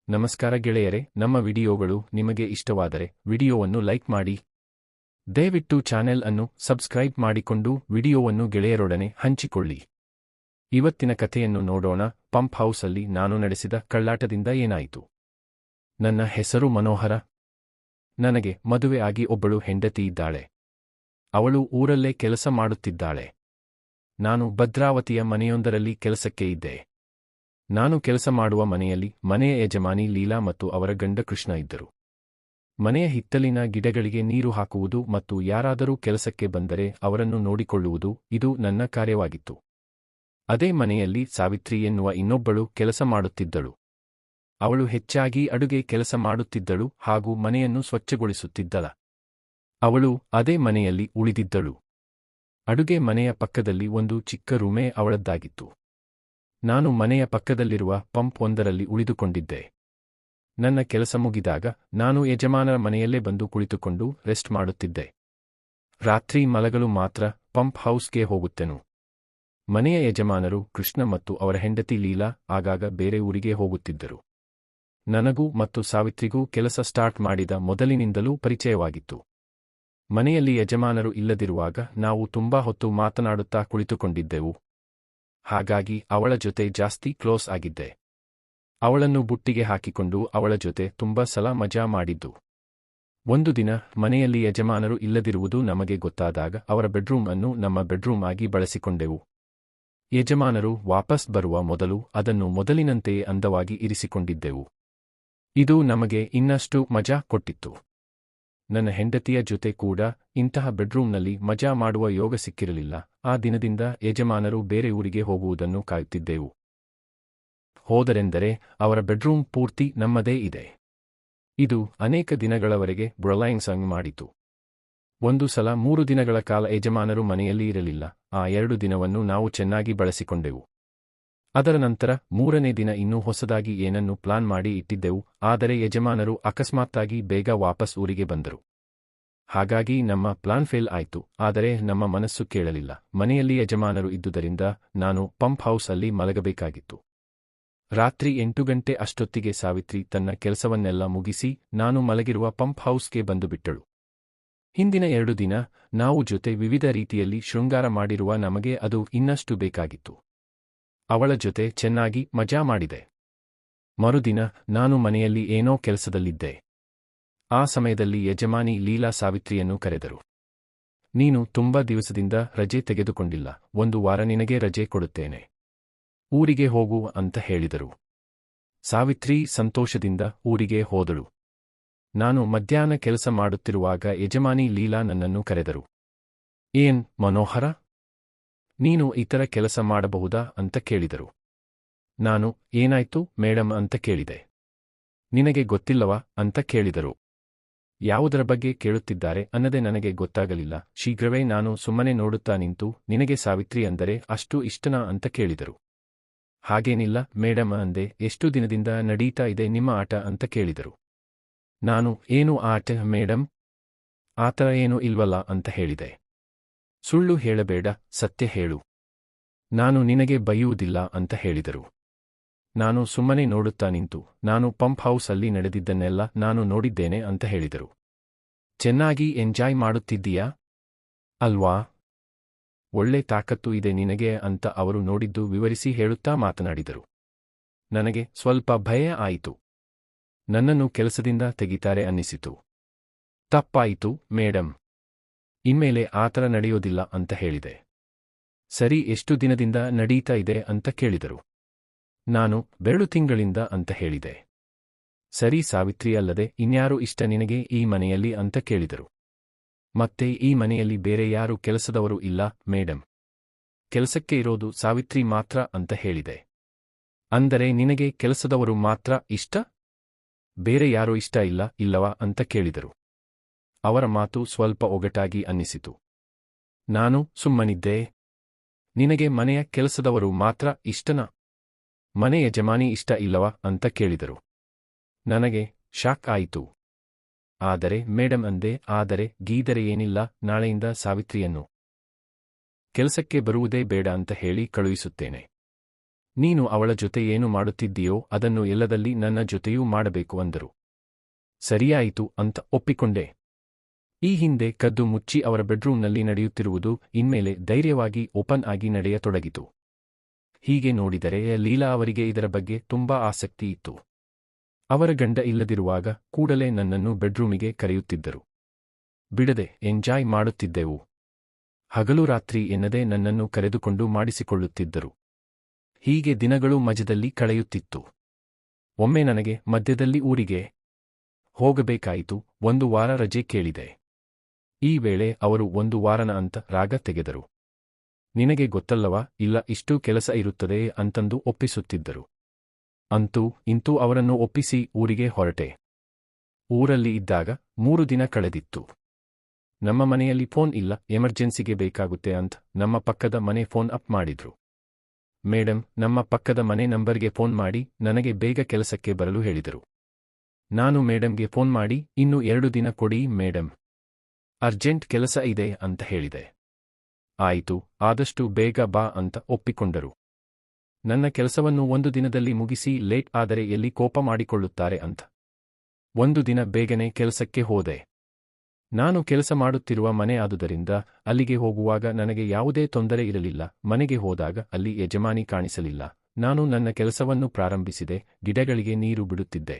ನಮಸ್ಕಾರ ಗೆಳೆಯರೆ, ನಮ್ಮ ವಿಡಿಯೋಗಳು ನಿಮಗೆ ಇಷ್ಟವಾದರೆ ವಿಡಿಯೋವನ್ನು ಲೈಕ್ ಮಾಡಿ. ದಯವಿಟ್ಟು ಚಾನೆಲ್ ಅನ್ನು ಸಬ್ಸ್ಕ್ರೈಬ್ ಮಾಡಿಕೊಂಡು ವಿಡಿಯೋವನ್ನು ಗೆಳೆಯರೊಡನೆ ಹಂಚಿಕೊಳ್ಳಿ. ಇವತ್ತಿನ ಕಥೆಯನ್ನು ನೋಡೋಣ. ಪಂಪ್ ಹೌಸಲ್ಲಿ ನಾನು ನಡೆಸಿದ ಕಳ್ಳಾಟದಿಂದ ಏನಾಯಿತು. ನನ್ನ ಹೆಸರು ಮನೋಹರ. ನನಗೆ ಮದುವೆ ಆಗಿ ಒಬ್ಬಳು ಹೆಂಡತಿ ಇದ್ದಾಳೆ. ಅವಳು ಊರಲ್ಲೇ ಕೆಲಸ ಮಾಡುತ್ತಿದ್ದಾಳೆ. ನಾನು ಭದ್ರಾವತಿಯ ಮನೆಯೊಂದರಲ್ಲಿ ಕೆಲಸಕ್ಕೆ ಇದ್ದೆ. ನಾನು ಕೆಲಸ ಮಾಡುವ ಮನೆಯಲ್ಲಿ ಮನೆಯ ಯಜಮಾನಿ ಲೀಲಾ ಮತ್ತು ಅವರ ಗಂಡ ಕೃಷ್ಣ ಇದ್ದರು. ಮನೆಯ ಹಿತ್ತಲಿನ ಗಿಡಗಳಿಗೆ ನೀರು ಹಾಕುವುದು ಮತ್ತು ಯಾರಾದರೂ ಕೆಲಸಕ್ಕೆ ಬಂದರೆ ಅವರನ್ನು ನೋಡಿಕೊಳ್ಳುವುದು ಇದು ನನ್ನ ಕಾರ್ಯವಾಗಿತ್ತು. ಅದೇ ಮನೆಯಲ್ಲಿ ಸಾವಿತ್ರಿ ಎನ್ನುವ ಇನ್ನೊಬ್ಬಳು ಕೆಲಸ ಮಾಡುತ್ತಿದ್ದಳು. ಅವಳು ಹೆಚ್ಚಾಗಿ ಅಡುಗೆ ಕೆಲಸ ಮಾಡುತ್ತಿದ್ದಳು ಹಾಗೂ ಮನೆಯನ್ನು ಸ್ವಚ್ಛಗೊಳಿಸುತ್ತಿದ್ದಳ. ಅವಳು ಅದೇ ಮನೆಯಲ್ಲಿ ಉಳಿದಿದ್ದಳು. ಅಡುಗೆ ಮನೆಯ ಪಕ್ಕದಲ್ಲಿ ಒಂದು ಚಿಕ್ಕ ರೂಮೇ ಅವಳದ್ದಾಗಿತ್ತು. ನಾನು ಮನೆಯ ಪಕ್ಕದಲ್ಲಿರುವ ಪಂಪ್ ಒಂದರಲ್ಲಿ ಉಳಿದುಕೊಂಡಿದ್ದೆ. ನನ್ನ ಕೆಲಸ ಮುಗಿದಾಗ ನಾನು ಯಜಮಾನರ ಮನೆಯಲ್ಲೇ ಬಂದು ಕುಳಿತುಕೊಂಡು ರೆಸ್ಟ್ ಮಾಡುತ್ತಿದ್ದೆ. ರಾತ್ರಿ ಮಲಗಲು ಮಾತ್ರ ಪಂಪ್ ಹೌಸ್ಗೆ ಹೋಗುತ್ತೆನು. ಮನೆಯ ಯಜಮಾನರು ಕೃಷ್ಣ ಮತ್ತು ಅವರ ಹೆಂಡತಿ ಲೀಲಾ ಆಗಾಗ ಬೇರೆ ಊರಿಗೆ ಹೋಗುತ್ತಿದ್ದರು. ನನಗೂ ಮತ್ತು ಸಾವಿತ್ರಿಗೂ ಕೆಲಸ ಸ್ಟಾರ್ಟ್ ಮಾಡಿದ ಮೊದಲಿನಿಂದಲೂ ಪರಿಚಯವಾಗಿತ್ತು. ಮನೆಯಲ್ಲಿ ಯಜಮಾನರು ಇಲ್ಲದಿರುವಾಗ ನಾವು ತುಂಬಾ ಹೊತ್ತು ಮಾತನಾಡುತ್ತಾ ಕುಳಿತುಕೊಂಡಿದ್ದೆವು. ಹಾಗಾಗಿ ಅವಳ ಜೊತೆ ಜಾಸ್ತಿ ಕ್ಲೋಸ್ ಆಗಿದ್ದೆ. ಅವಳನ್ನು ಬುಟ್ಟಿಗೆ ಹಾಕಿಕೊಂಡು ಅವಳ ಜೊತೆ ತುಂಬಾ ಸಲ ಮಜಾ ಮಾಡಿದ್ದು. ಒಂದು ದಿನ ಮನೆಯಲ್ಲಿ ಯಜಮಾನರು ಇಲ್ಲದಿರುವುದು ನಮಗೆ ಗೊತ್ತಾದಾಗ ಅವರ ಬೆಡ್ರೂಮ್ ಅನ್ನು ನಮ್ಮ ಬೆಡ್ರೂಮ್ ಆಗಿ ಬಳಸಿಕೊಂಡೆವು. ಯಜಮಾನರು ವಾಪಸ್ ಬರುವ ಮೊದಲು ಅದನ್ನು ಮೊದಲಿನಂತೆಯೇ ಅಂದವಾಗಿ ಇರಿಸಿಕೊಂಡಿದ್ದೆವು. ಇದು ನಮಗೆ ಇನ್ನಷ್ಟು ಮಜಾ ಕೊಟ್ಟಿತ್ತು. ನನ್ನ ಹೆಂಡತಿಯ ಜೊತೆ ಕೂಡ ಇಂತಹ ಬೆಡ್ರೂಮ್ನಲ್ಲಿ ಮಜಾ ಮಾಡುವ ಯೋಗ ಸಿಕ್ಕಿರಲಿಲ್ಲ. ಆ ದಿನದಿಂದ ಯಜಮಾನರು ಬೇರೆ ಊರಿಗೆ ಹೋಗುವುದನ್ನು ಕಾಯುತ್ತಿದ್ದೆವು. ಹೋದರೆಂದರೆ ಅವರ ಬೆಡ್ರೂಮ್ ಪೂರ್ತಿ ನಮ್ಮದೇ ಇದೆ. ಇದು ಅನೇಕ ದಿನಗಳವರೆಗೆ ಬ್ರೊಲೈನ್ಸಂಗ್ ಮಾಡಿತು. ಒಂದು ಸಲ 3 ದಿನಗಳ ಕಾಲ ಯಜಮಾನರು ಮನೆಯಲ್ಲಿ ಇರಲಿಲ್ಲ. ಆ 2 ದಿನವನ್ನು ನಾವು ಚೆನ್ನಾಗಿ ಬಳಸಿಕೊಂಡೆವು. ಅದರ ನಂತರ 3ನೇ ದಿನ ಇನ್ನೂ ಹೊಸದಾಗಿ ಏನನ್ನು ಪ್ಲಾನ್ ಮಾಡಿ ಇಟ್ಟಿದ್ದೆವು. ಆದರೆ ಯಜಮಾನರು ಅಕಸ್ಮಾತ್ತಾಗಿ ಬೇಗ ವಾಪಸ್ ಊರಿಗೆ ಬಂದರು. ಹಾಗಾಗಿ ನಮ್ಮ ಪ್ಲಾನ್ ಫೇಲ್ ಆಯ್ತು. ಆದರೆ ನಮ್ಮ ಮನಸ್ಸು ಕೇಳಲಿಲ್ಲ. ಮನೆಯಲ್ಲಿ ಯಜಮಾನರು ಇದ್ದುದರಿಂದ ನಾನು ಪಂಪ್ ಹೌಸ್ ಅಲ್ಲಿ ಮಲಗಬೇಕಾಗಿತ್ತು. ರಾತ್ರಿ 8 ಗಂಟೆ ಅಷ್ಟೊತ್ತಿಗೆ ಸಾವಿತ್ರಿ ತನ್ನ ಕೆಲಸವನ್ನೆಲ್ಲ ಮುಗಿಸಿ ನಾನು ಮಲಗಿರುವ ಪಂಪ್ ಹೌಸ್ಗೆ ಬಂದುಬಿಟ್ಟಳು. ಹಿಂದಿನ 2 ದಿನ ನಾವು ಜೊತೆ ವಿವಿಧ ರೀತಿಯಲ್ಲಿ ಶೃಂಗಾರ ಮಾಡಿರುವ ನಮಗೆ ಅದು ಇನ್ನಷ್ಟು ಬೇಕಾಗಿತ್ತು. ಅವಳ ಜೊತೆ ಚೆನ್ನಾಗಿ ಮಜಾ ಮಾಡಿದೆ. ಮರುದಿನ ನಾನು ಮನೆಯಲ್ಲಿ ಏನೋ ಕೆಲಸದಲ್ಲಿದ್ದೆ. ಆ ಸಮಯದಲ್ಲಿ ಯಜಮಾನಿ ಲೀಲಾ ಸಾವಿತ್ರಿಯನ್ನು ಕರೆದರು. ನೀನು ತುಂಬಾ ದಿವಸದಿಂದ ರಜೆ ತೆಗೆದುಕೊಂಡಿಲ್ಲ. 1 ವಾರ ನಿನಗೆ ರಜೆ ಕೊಡುತ್ತೇನೆ. ಊರಿಗೆ ಹೋಗು ಅಂತ ಹೇಳಿದರು. ಸಾವಿತ್ರಿ ಸಂತೋಷದಿಂದ ಊರಿಗೆ ಹೋದಳು. ನಾನು ಮಧ್ಯಾಹ್ನ ಕೆಲಸ ಮಾಡುತ್ತಿರುವಾಗ ಯಜಮಾನಿ ಲೀಲಾ ನನ್ನನ್ನು ಕರೆದರು. ಏನ್ ಮನೋಹರ, ನೀನು ಇತರ ಕೆಲಸ ಮಾಡಬಹುದಾ ಅಂತ ಕೇಳಿದರು. ನಾನು ಏನಾಯ್ತು ಮೇಡಮ್ ಅಂತ ಕೇಳಿದೆ. ನಿನಗೆ ಗೊತ್ತಿಲ್ಲವಾ ಅಂತ ಕೇಳಿದರು. ಯಾವುದರ ಬಗ್ಗೆ ಕೇಳುತ್ತಿದ್ದಾರೆ ಅನ್ನದೆ ನನಗೆ ಗೊತ್ತಾಗಲಿಲ್ಲ. ಶೀಘ್ರವೇ ನಾನು ಸುಮ್ಮನೆ ನೋಡುತ್ತಾ ನಿಂತು ನಿನಗೆ ಸಾವಿತ್ರಿ ಅಂದರೆ ಅಷ್ಟು ಇಷ್ಟನಾ ಅಂತ ಕೇಳಿದರು. ಹಾಗೇನಿಲ್ಲ ಮೇಡಮ್ ಅಂದೆ. ಎಷ್ಟು ದಿನದಿಂದ ನಡೀತಾ ಇದೆ ನಿಮ್ಮ ಆಟ ಅಂತ ಕೇಳಿದರು. ನಾನು ಏನು ಆಟ ಮೇಡಮ್, ಆತರ ಏನೂ ಇಲ್ವಲ್ಲ ಅಂತ ಹೇಳಿದೆ. ಸುಳ್ಳು ಹೇಳಬೇಡ, ಸತ್ಯ ಹೇಳು. ನಾನು ನಿನಗೆ ಬೈಯುವುದಿಲ್ಲ ಅಂತ ಹೇಳಿದರು. ನಾನು ಸುಮ್ಮನೆ ನೋಡುತ್ತಾ ನಿಂತು ನಾನು ಪಂಪ್ ಹೌಸ್ ಅಲ್ಲಿ ನಡೆದಿದ್ದನ್ನೆಲ್ಲ ನಾನು ನೋಡಿದ್ದೇನೆ ಅಂತ ಹೇಳಿದರು. ಚೆನ್ನಾಗಿ ಎಂಜಾಯ್ ಮಾಡುತ್ತಿದ್ದೀಯಾ ಅಲ್ವಾ? ಒಳ್ಳೆ ತಾಕತ್ತು ಇದೆ ನಿನಗೆ ಅಂತ ಅವರು ನೋಡಿದ್ದು ವಿವರಿಸಿ ಹೇಳುತ್ತಾ ಮಾತನಾಡಿದರು. ನನಗೆ ಸ್ವಲ್ಪ ಭಯ ಆಯಿತು. ನನ್ನನ್ನು ಕೆಲಸದಿಂದ ತೆಗಿತಾರೆ ಅನ್ನಿಸಿತು. ತಪ್ಪಾಯಿತು ಮೇಡಮ್, ಇನ್ಮೇಲೆ ಆತರ ನಡೆಯೋದಿಲ್ಲ ಅಂತ ಹೇಳಿದೆ. ಸರಿ, ಎಷ್ಟು ದಿನದಿಂದ ನಡೀತಾ ಇದೆ ಅಂತ ಕೇಳಿದರು. ನಾನು 2 ತಿಂಗಳಿಂದ ಅಂತ ಹೇಳಿದೆ. ಸರಿ, ಸಾವಿತ್ರಿ ಅಲ್ಲದೆ ಇನ್ಯಾರು ಇಷ್ಟ ನಿನಗೆ ಈ ಮನೆಯಲ್ಲಿ ಅಂತ ಕೇಳಿದರು. ಮತ್ತೆ ಈ ಮನೆಯಲ್ಲಿ ಬೇರೆ ಯಾರು ಕೆಲಸದವರು ಇಲ್ಲ ಮೇಡಮ್, ಕೆಲಸಕ್ಕೆ ಇರೋದು ಸಾವಿತ್ರಿ ಮಾತ್ರ ಅಂತ ಹೇಳಿದೆ. ಅಂದರೆ ನಿನಗೆ ಕೆಲಸದವರು ಮಾತ್ರ ಇಷ್ಟ, ಬೇರೆ ಯಾರೂ ಇಷ್ಟ ಇಲ್ಲ ಇಲ್ಲವಾ ಅಂತ ಕೇಳಿದರು. ಅವರ ಮಾತು ಸ್ವಲ್ಪ ಒಗಟಾಗಿ ಅನ್ನಿಸಿತು. ನಾನು ಸುಮ್ಮನಿದ್ದೆ. ನಿನಗೆ ಮನೆಯ ಕೆಲಸದವರು ಮಾತ್ರ ಇಷ್ಟನಾ, ಮನೆ ಯಜಮಾನಿ ಇಷ್ಟ ಇಲ್ಲವಾ ಅಂತ ಕೇಳಿದರು. ನನಗೆ ಶಾಕ್ ಆಯಿತು. ಆದರೆ ಮೇಡಮ್ ಅಂದೆ. ಆದರೆ ಗೀದರೆ ಏನಿಲ್ಲ, ನಾಳೆಯಿಂದ ಸಾವಿತ್ರಿಯನ್ನು ಕೆಲಸಕ್ಕೆ ಬರುವುದೇ ಬೇಡ ಅಂತ ಹೇಳಿ ಕಳುಹಿಸುತ್ತೇನೆ. ನೀನು ಅವಳ ಜೊತೆ ಏನು ಮಾಡುತ್ತಿದ್ದೀಯೋ ಅದನ್ನು ಎಲ್ಲದಲ್ಲಿ ನನ್ನ ಜೊತೆಯೂ ಮಾಡಬೇಕು ಅಂದರು. ಸರಿಯಾಯಿತು ಅಂತ ಒಪ್ಪಿಕೊಂಡೆ. ಈ ಹಿಂದೆ ಕದ್ದು ಮುಚ್ಚಿ ಅವರ ಬೆಡ್ರೂಮ್ನಲ್ಲಿ ನಡೆಯುತ್ತಿರುವುದು ಇನ್ಮೇಲೆ ಧೈರ್ಯವಾಗಿ ಓಪನ್ ಆಗಿ ನಡೆಯತೊಡಗಿತು. ಹೀಗೆ ನೋಡಿದರೆ ಲೀಲಾ ಅವರಿಗೆ ಇದರ ಬಗ್ಗೆ ತುಂಬಾ ಆಸಕ್ತಿ ಇತ್ತು. ಅವರ ಗಂಡ ಇಲ್ಲದಿರುವಾಗ ಕೂಡಲೇ ನನ್ನನ್ನು ಬೆಡ್ರೂಮಿಗೆ ಕರೆಯುತ್ತಿದ್ದರು. ಬಿಡದೆ ಎಂಜಾಯ್ ಮಾಡುತ್ತಿದ್ದೆವು. ಹಗಲು ರಾತ್ರಿ ಎನ್ನದೆ ನನ್ನನ್ನು ಕರೆದುಕೊಂಡು ಮಾಡಿಸಿಕೊಳ್ಳುತ್ತಿದ್ದರು. ಹೀಗೆ ದಿನಗಳು ಮಜದಲ್ಲಿ ಕಳೆಯುತ್ತಿತ್ತು. ಒಮ್ಮೆ ನನಗೆ ಮಧ್ಯದಲ್ಲಿ ಊರಿಗೆ ಹೋಗಬೇಕಾಯಿತು. 1 ವಾರ ರಜೆ ಕೇಳಿದೆ. ಈ ವೇಳೆ ಅವರು 1 ವಾರನ ಅಂತ ರಾಗ ತೆಗೆದರು. ನಿನಗೆ ಗೊತ್ತಲ್ಲವಾ, ಇಲ್ಲ ಇಷ್ಟೂ ಕೆಲಸ ಇರುತ್ತದೆ ಅಂತಂದು ಒಪ್ಪಿಸುತ್ತಿದ್ದರು. ಅಂತೂ ಇಂತೂ ಅವರನ್ನು ಒಪ್ಪಿಸಿ ಊರಿಗೆ ಹೊರಟೆ. ಊರಲ್ಲಿ ಇದ್ದಾಗ 3 ದಿನ ಕಳೆದಿತ್ತು. ನಮ್ಮ ಮನೆಯಲ್ಲಿ ಫೋನ್ ಇಲ್ಲ, ಎಮರ್ಜೆನ್ಸಿಗೆ ಬೇಕಾಗುತ್ತೆ ಅಂತ ನಮ್ಮ ಪಕ್ಕದ ಮನೆ ಫೋನ್ ಅಪ್ ಮಾಡಿದ್ರು. ಮೇಡಂ ನಮ್ಮ ಪಕ್ಕದ ಮನೆ ನಂಬರ್ಗೆ ಫೋನ್ ಮಾಡಿ ನನಗೆ ಬೇಗ ಕೆಲಸಕ್ಕೆ ಬರಲು ಹೇಳಿದರು. ನಾನು ಮೇಡಂಗೆ ಫೋನ್ ಮಾಡಿ ಇನ್ನು 2 ದಿನ ಕೊಡಿ ಮೇಡಂ, ಅರ್ಜೆಂಟ್ ಕೆಲಸ ಇದೆ ಅಂತ ಹೇಳಿದೆ. ಆಯಿತು, ಆದಷ್ಟು ಬೇಗ ಬಾ ಅಂತ ಒಪ್ಪಿಕೊಂಡರು. ನನ್ನ ಕೆಲಸವನ್ನು 1 ದಿನದಲ್ಲಿ ಮುಗಿಸಿ ಲೇಟ್ ಆದರೆ ಎಲ್ಲಿ ಕೋಪ ಮಾಡಿಕೊಳ್ಳುತ್ತಾರೆ ಅಂತ 1 ದಿನ ಬೇಗನೆ ಕೆಲಸಕ್ಕೆ ಹೋದೆ. ನಾನು ಕೆಲಸ ಮಾಡುತ್ತಿರುವ ಮನೆ ಆದುದರಿಂದ ಅಲ್ಲಿಗೆ ಹೋಗುವಾಗ ನನಗೆ ಯಾವುದೇ ತೊಂದರೆ ಇರಲಿಲ್ಲ. ಮನೆಗೆ ಹೋದಾಗ ಅಲ್ಲಿ ಯಜಮಾನಿ ಕಾಣಿಸಲಿಲ್ಲ. ನಾನು ನನ್ನ ಕೆಲಸವನ್ನು ಪ್ರಾರಂಭಿಸಿದೆ. ಗಿಡಗಳಿಗೆ ನೀರು ಬಿಡುತ್ತಿದ್ದೆ.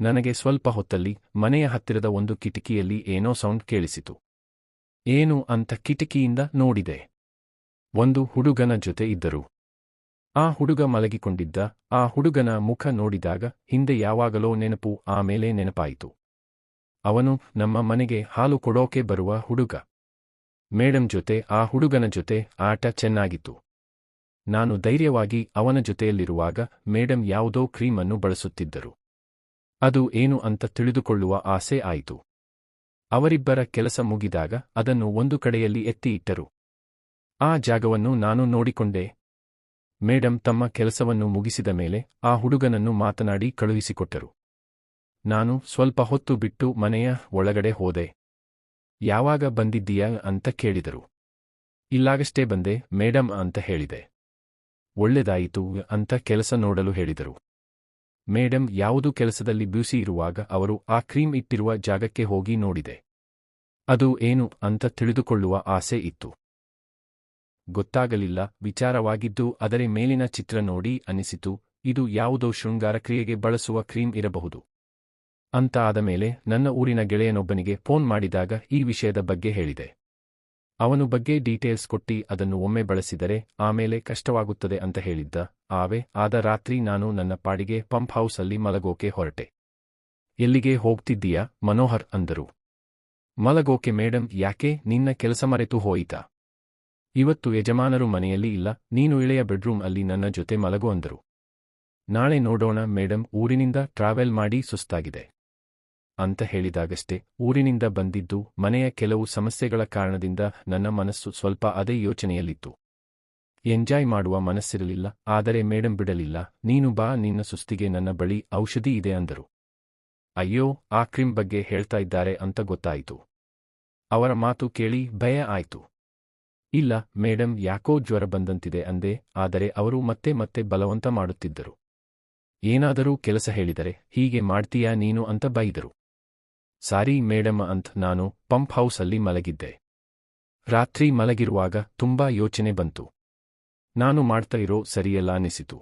ನನಗೆ ಸ್ವಲ್ಪ ಹೊತ್ತಲ್ಲಿ ಮನೆಯ ಹತ್ತಿರದ ಒಂದು ಕಿಟಕಿಯಲ್ಲಿ ಏನೋ ಸೌಂಡ್ ಕೇಳಿಸಿತು. ಏನು ಅಂತ ಕಿಟಕಿಯಿಂದ ನೋಡಿದೆ. ಒಂದು ಹುಡುಗನ ಜೊತೆ ಇದ್ದರು. ಆ ಹುಡುಗ ಮಲಗಿಕೊಂಡಿದ್ದ. ಆ ಹುಡುಗನ ಮುಖ ನೋಡಿದಾಗ ಹಿಂದೆ ಯಾವಾಗಲೋ ನೆನಪು, ಆಮೇಲೆ ನೆನಪಾಯಿತು. ಅವನು ನಮ್ಮ ಮನೆಗೆ ಹಾಲು ಕೊಡೋಕೆ ಬರುವ ಹುಡುಗ. ಮೇಡಂ ಜೊತೆ ಆ ಹುಡುಗನ ಜೊತೆ ಆಟ ಚೆನ್ನಾಗಿತ್ತು. ನಾನು ಧೈರ್ಯವಾಗಿ ಅವನ ಜೊತೆಯಲ್ಲಿರುವಾಗ ಮೇಡಂ ಯಾವುದೋ ಕ್ರೀಮನ್ನು ಬಳಸುತ್ತಿದ್ದರು. ಅದು ಏನು ಅಂತ ತಿಳಿದುಕೊಳ್ಳುವ ಆಸೆ ಆಯಿತು. ಅವರಿಬ್ಬರ ಕೆಲಸ ಮುಗಿದಾಗ ಅದನ್ನು ಒಂದು ಕಡೆಯಲ್ಲಿ ಎತ್ತಿ ಇಟ್ಟರು. ಆ ಜಾಗವನ್ನು ನಾನು ನೋಡಿಕೊಂಡೆ. ಮೇಡಂ ತಮ್ಮ ಕೆಲಸವನ್ನು ಮುಗಿಸಿದ ಮೇಲೆ ಆ ಹುಡುಗನನ್ನು ಮಾತನಾಡಿ ಕಳುಹಿಸಿಕೊಟ್ಟರು. ನಾನು ಸ್ವಲ್ಪ ಹೊತ್ತು ಬಿಟ್ಟು ಮನೆಯ ಒಳಗಡೆ ಹೋದೆ. ಯಾವಾಗ ಬಂದಿದ್ದೀಯಾ ಅಂತ ಕೇಳಿದರು. ಇಲ್ಲಾಗಷ್ಟೇ ಬಂದೆ ಮೇಡಂ ಅಂತ ಹೇಳಿದೆ. ಒಳ್ಳೆದಾಯಿತು ಅಂತ ಕೆಲಸ ನೋಡಲು ಹೇಳಿದರು. ಮೇಡಂ ಯಾವುದೂ ಕೆಲಸದಲ್ಲಿ ಬ್ಯೂಸಿ ಇರುವಾಗ ಅವರು ಆ ಕ್ರೀಮ್ ಇಟ್ಟಿರುವ ಜಾಗಕ್ಕೆ ಹೋಗಿ ನೋಡಿದೆ. ಅದು ಏನು ಅಂತ ತಿಳಿದುಕೊಳ್ಳುವ ಆಸೆ ಇತ್ತು. ಗೊತ್ತಾಗಲಿಲ್ಲ. ವಿಚಾರವಾಗಿದ್ದು ಅದರ ಮೇಲಿನ ಚಿತ್ರ ನೋಡಿ ಅನಿಸಿತು, ಇದು ಯಾವುದೋ ಶೃಂಗಾರ ಕ್ರಿಯೆಗೆ ಬಳಸುವ ಕ್ರೀಮ್ ಇರಬಹುದು ಅಂತ. ಆದ ಮೇಲೆ ನನ್ನ ಊರಿನ ಗೆಳೆಯನೊಬ್ಬನಿಗೆ ಫೋನ್ ಮಾಡಿದಾಗ ಈ ವಿಷಯದ ಬಗ್ಗೆ ಹೇಳಿದೆ. ಅವನು ಬಗ್ಗೆ ಡೀಟೇಲ್ಸ್ ಕೊಟ್ಟಿ ಅದನ್ನು ಒಮ್ಮೆ ಬಳಸಿದರೆ ಆಮೇಲೆ ಕಷ್ಟವಾಗುತ್ತದೆ ಅಂತ ಹೇಳಿದ್ದ. ಆದ ರಾತ್ರಿ ನಾನು ನನ್ನ ಪಾಡಿಗೆ ಪಂಪ್ ಹೌಸಲ್ಲಿ ಮಲಗೋಕೆ ಹೊರಟೆ. ಎಲ್ಲಿಗೆ ಹೋಗ್ತಿದ್ದೀಯಾ ಮನೋಹರ್ ಅಂದರು. ಮಲಗೋಕೆ ಮೇಡಂ. ಯಾಕೆ, ನಿನ್ನ ಕೆಲಸ ಮರೆತು ಹೋಯಿತಾ? ಇವತ್ತು ಯಜಮಾನರು ಮನೆಯಲ್ಲಿ ಇಲ್ಲ, ನೀನು ಇಳೆಯ ಬೆಡ್ರೂಮ್ ಅಲ್ಲಿ ನನ್ನ ಜೊತೆ ಮಲಗು ಅಂದರು. ನಾಳೆ ನೋಡೋಣ ಮೇಡಂ, ಊರಿನಿಂದ ಟ್ರಾವೆಲ್ ಮಾಡಿ ಸುಸ್ತಾಗಿದೆ ಅಂತ ಹೇಳಿದಾಗಷ್ಟೇ ಊರಿನಿಂದ ಬಂದಿದ್ದು. ಮನೆಯ ಕೆಲವು ಸಮಸ್ಯೆಗಳ ಕಾರಣದಿಂದ ನನ್ನ ಮನಸ್ಸು ಸ್ವಲ್ಪ ಅದೇ ಯೋಚನೆಯಲ್ಲಿತ್ತು. ಎಂಜಾಯ್ ಮಾಡುವ ಮನಸ್ಸಿರಲಿಲ್ಲ. ಆದರೆ ಮೇಡಂ ಬಿಡಲಿಲ್ಲ. ನೀನು ಬಾ, ನಿನ್ನ ಸುಸ್ತಿಗೆ ನನ್ನ ಬಳಿ ಔಷಧಿ ಇದೆ ಅಂದರು. ಅಯ್ಯೋ, ಆ ಕ್ರೀಮ್ ಬಗ್ಗೆ ಹೇಳ್ತಾ ಇದ್ದಾರೆ ಅಂತ ಗೊತ್ತಾಯಿತು. ಅವರ ಮಾತು ಕೇಳಿ ಭಯ ಆಯ್ತು. ಇಲ್ಲ ಮೇಡಂ, ಯಾಕೋ ಜ್ವರ ಬಂದಂತಿದೆ ಅಂದೆ. ಆದರೆ ಅವರು ಮತ್ತೆ ಮತ್ತೆ ಬಲವಂತ ಮಾಡುತ್ತಿದ್ದರು. ಏನಾದರೂ ಕೆಲಸ ಹೇಳಿದರೆ ಹೀಗೆ ಮಾಡ್ತೀಯಾ ನೀನು ಅಂತ ಬೈದರು. ಸಾರಿ ಮೇಡಮ್ ಅಂತ ನಾನು ಪಂಪ್ ಹೌಸಲ್ಲಿ ಮಲಗಿದ್ದೆ. ರಾತ್ರಿ ಮಲಗಿರುವಾಗ ತುಂಬಾ ಯೋಚನೆ ಬಂತು. ನಾನು ಮಾಡ್ತಾ ಇರೋ ಸರಿಯಲ್ಲ ಅನಿಸಿತು.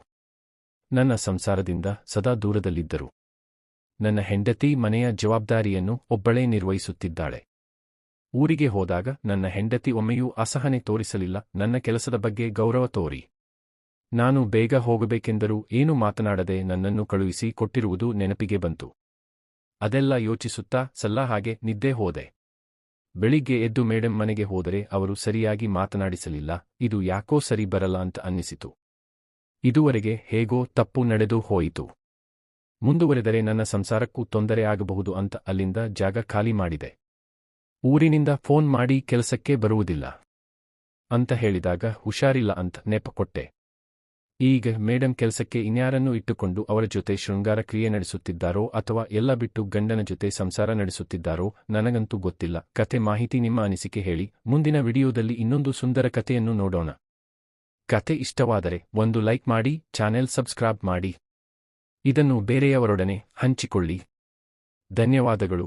ನನ್ನ ಸಂಸಾರದಿಂದ ಸದಾ ದೂರದಲ್ಲಿದ್ದರು. ನನ್ನ ಹೆಂಡತಿ ಮನೆಯ ಜವಾಬ್ದಾರಿಯನ್ನು ಒಬ್ಬಳೇ ನಿರ್ವಹಿಸುತ್ತಿದ್ದಾಳೆ. ಊರಿಗೆ ಹೋದಾಗ ನನ್ನ ಹೆಂಡತಿ ಒಮ್ಮೆಯೂ ಅಸಹನೆ ತೋರಿಸಲಿಲ್ಲ. ನನ್ನ ಕೆಲಸದ ಬಗ್ಗೆ ಗೌರವ ತೋರಿ ನಾನು ಬೇಗ ಹೋಗಬೇಕೆಂದರೂ ಏನು ಮಾತನಾಡದೆ ನನ್ನನ್ನು ಕಳುಹಿಸಿ ಕೊಟ್ಟಿರುವುದು ನೆನಪಿಗೆ ಬಂತು. ಅದೆಲ್ಲ ಯೋಚಿಸುತ್ತಾ ಹಾಗೆ ನಿದ್ದೆ ಹೋದೆ. ಬೆಳಿಗ್ಗೆ ಎದ್ದು ಮೇಡಂ ಮನೆಗೆ ಹೋದರೆ ಅವರು ಸರಿಯಾಗಿ ಮಾತನಾಡಿಸಲಿಲ್ಲ. ಇದು ಯಾಕೋ ಸರಿ ಬರಲ್ಲ ಅಂತ ಅನ್ನಿಸಿತು. ಇದುವರೆಗೆ ಹೇಗೋ ತಪ್ಪು ನಡೆದು ಹೋಯಿತು. ಮುಂದುವರೆದರೆ ನನ್ನ ಸಂಸಾರಕ್ಕೂ ತೊಂದರೆ ಆಗಬಹುದು ಅಂತ ಅಲ್ಲಿಂದ ಜಾಗ ಖಾಲಿ ಮಾಡಿದೆ. ಊರಿನಿಂದ ಫೋನ್ ಮಾಡಿ ಕೆಲಸಕ್ಕೆ ಬರುವುದಿಲ್ಲ ಅಂತ ಹೇಳಿದಾಗ ಹುಷಾರಿಲ್ಲ ಅಂತ ನೆಪ ಕೊಟ್ಟೆ. ಈಗ ಮೇಡಂ ಕೆಲಸಕ್ಕೆ ಇನ್ಯಾರನ್ನೂ ಇಟ್ಟುಕೊಂಡು ಅವರ ಜೊತೆ ಶೃಂಗಾರ ಕ್ರಿಯೆ ನಡೆಸುತ್ತಿದ್ದಾರೋ ಅಥವಾ ಎಲ್ಲ ಬಿಟ್ಟು ಗಂಡನ ಜೊತೆ ಸಂಸಾರ ನಡೆಸುತ್ತಿದ್ದಾರೋ ನನಗಂತೂ ಗೊತ್ತಿಲ್ಲ. ಕತೆ ಮಾಹಿತಿ ನಿಮ್ಮ ಅನಿಸಿಕೆ ಹೇಳಿ. ಮುಂದಿನ ವಿಡಿಯೋದಲ್ಲಿ ಇನ್ನೊಂದು ಸುಂದರ ಕಥೆಯನ್ನು ನೋಡೋಣ. ಕಥೆ ಇಷ್ಟವಾದರೆ ಒಂದು ಲೈಕ್ ಮಾಡಿ, ಚಾನೆಲ್ ಸಬ್ಸ್ಕ್ರೈಬ್ ಮಾಡಿ. ಇದನ್ನು ಬೇರೆಯವರೊಡನೆ ಹಂಚಿಕೊಳ್ಳಿ. ಧನ್ಯವಾದಗಳು.